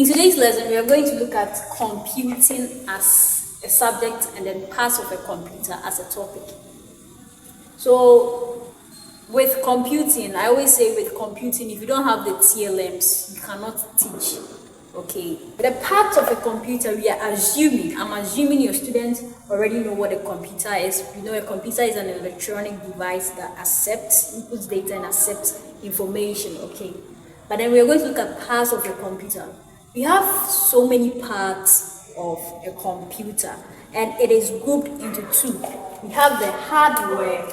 In today's lesson, we are going to look at computing as a subject and then parts of a computer as a topic. So with computing, I always say with computing, if you don't have the TLMs, you cannot teach. Okay, the parts of a computer, I'm assuming your students already know what a computer is. You know, a computer is an electronic device that accepts, inputs data and accepts information. Okay, but then we are going to look at parts of a computer. We have so many parts of a computer, and it is grouped into two. We have the hardware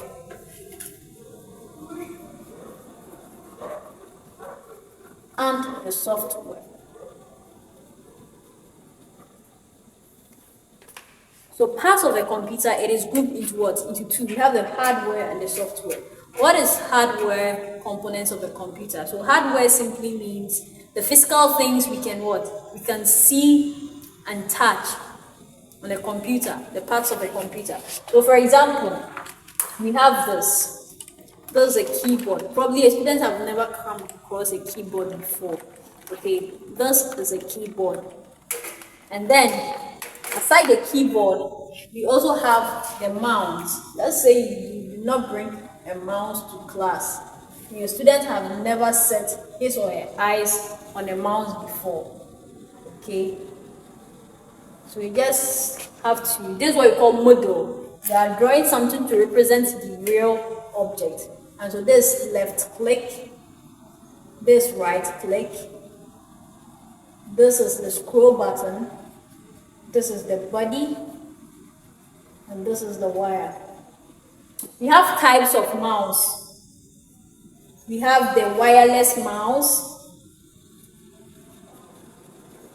and the software. So parts of a computer, it is grouped into what? Into two. We have the hardware and the software. What is hardware components of the computer? So hardware simply means the physical things we can see and touch on a computer, the parts of a computer. So for example, we have this. This is a keyboard. Probably a student have never come across a keyboard before. Okay, this is a keyboard. And then aside the keyboard, we also have the mouse. Let's say you do not bring a mouse to class. Your student have never set his or her eyes on a mouse before. Okay, so you just have to, this is what we call model. They are drawing something to represent the real object. And so this left click, this right click, this is the scroll button, this is the body, and this is the wire. We have types of mouse. We have the wireless mouse,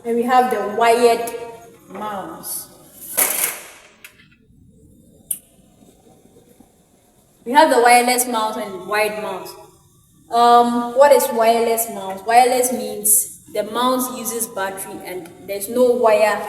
and we have the wired mouse. We have the wireless mouse and wired mouse. What is wireless mouse? Wireless means the mouse uses battery and there's no wire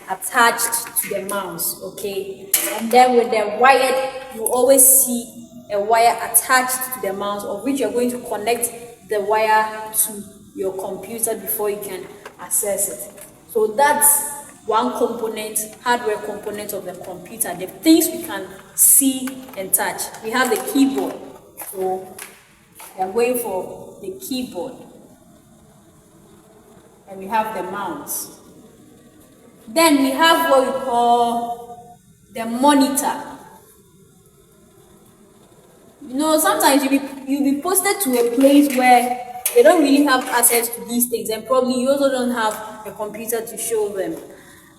attached to the mouse, okay? And then with the wired, you always see a wire attached to the mouse, of which you're going to connect the wire to your computer before you can access it. So that's one component, hardware component of the computer, the things we can see and touch. We have the keyboard. So we are going for the keyboard. And we have the mouse. Then we have what we call the monitor. You know, sometimes you'll be posted to a place where they don't really have access to these things, and probably you also don't have a computer to show them.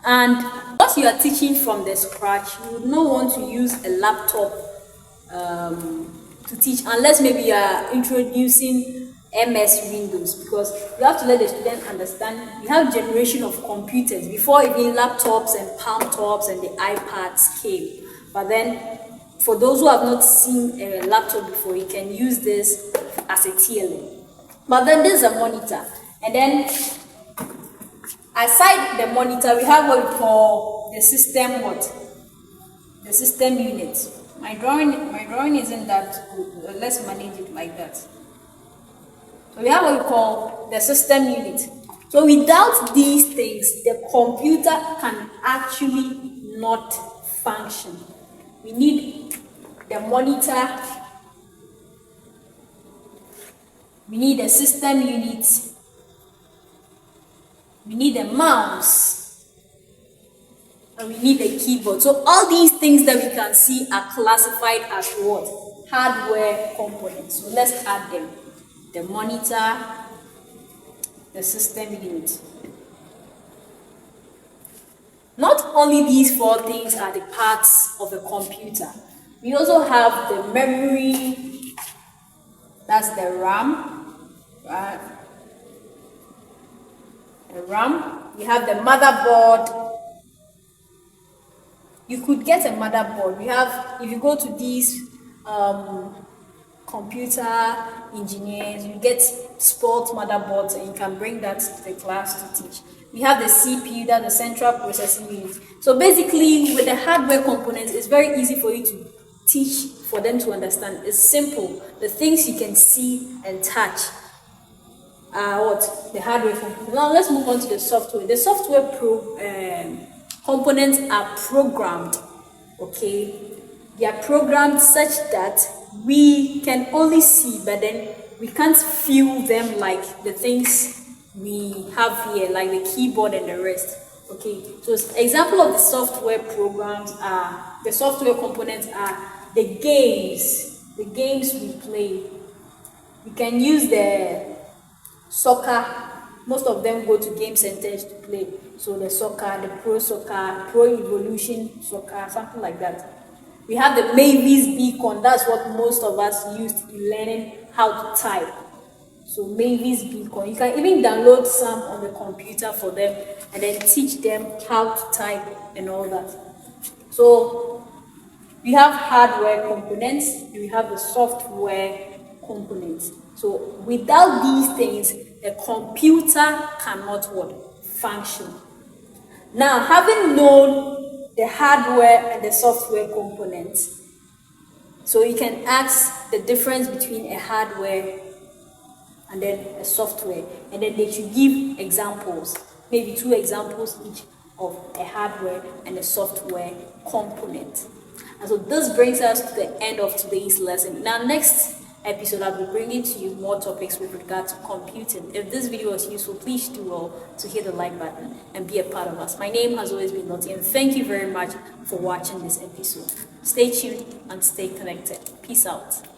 And once you are teaching from the scratch, you would not want to use a laptop to teach, unless maybe you are introducing MS Windows, because you have to let the student understand we have generation of computers before even laptops and palm tops and the iPads came. But then for those who have not seen a laptop before, you can use this as a TLM. But then this is a monitor, and then aside the monitor, we have what we call the system the system unit. My drawing isn't that good. Let's manage it like that. So we have what we call the system unit. So without these things, the computer can actually not function. We need the monitor, we need the system unit, we need the mouse, and we need the keyboard. So all these things that we can see are classified as what? Hardware components. So let's add them. The monitor, the system unit. Not only these four things are the parts of a computer. We also have the memory, that's the RAM, right? The RAM. We have the motherboard. You could get a motherboard. We have, if you go to these computer engineers, you get sport motherboards, and you can bring that to the class to teach. We have the CPU, that's the central processing unit. So basically, with the hardware components, it's very easy for you to teach, for them to understand. It's simple. The things you can see and touch the hardware components. Now let's move on to the software. The software components are programmed. Okay, they are programmed such that we can only see, but then we can't feel them like the things we have here, like the keyboard and the rest. Okay, so example of the software programs are, the software components are the games we play. We can use the soccer. Most of them go to game centers to play. So the soccer, the pro evolution soccer, something like that. We have the Mavis beacon. That's what most of us used in learning how to type. So Mavis beacon. You can even download some on the computer for them and then teach them how to type and all that. So we have hardware components and we have the software components. So without these things, a computer cannot function. Now, having known the hardware and the software components, so you can ask the difference between a hardware and then a software, and then they should give examples, maybe 2 examples each of a hardware and a software component. And so this brings us to the end of today's lesson. In our next episode, I'll be bringing to you more topics with regard to computing. If this video was useful, please do well to hit the like button and be a part of us. My name has always been Lottie, and thank you very much for watching this episode. Stay tuned and stay connected. Peace out.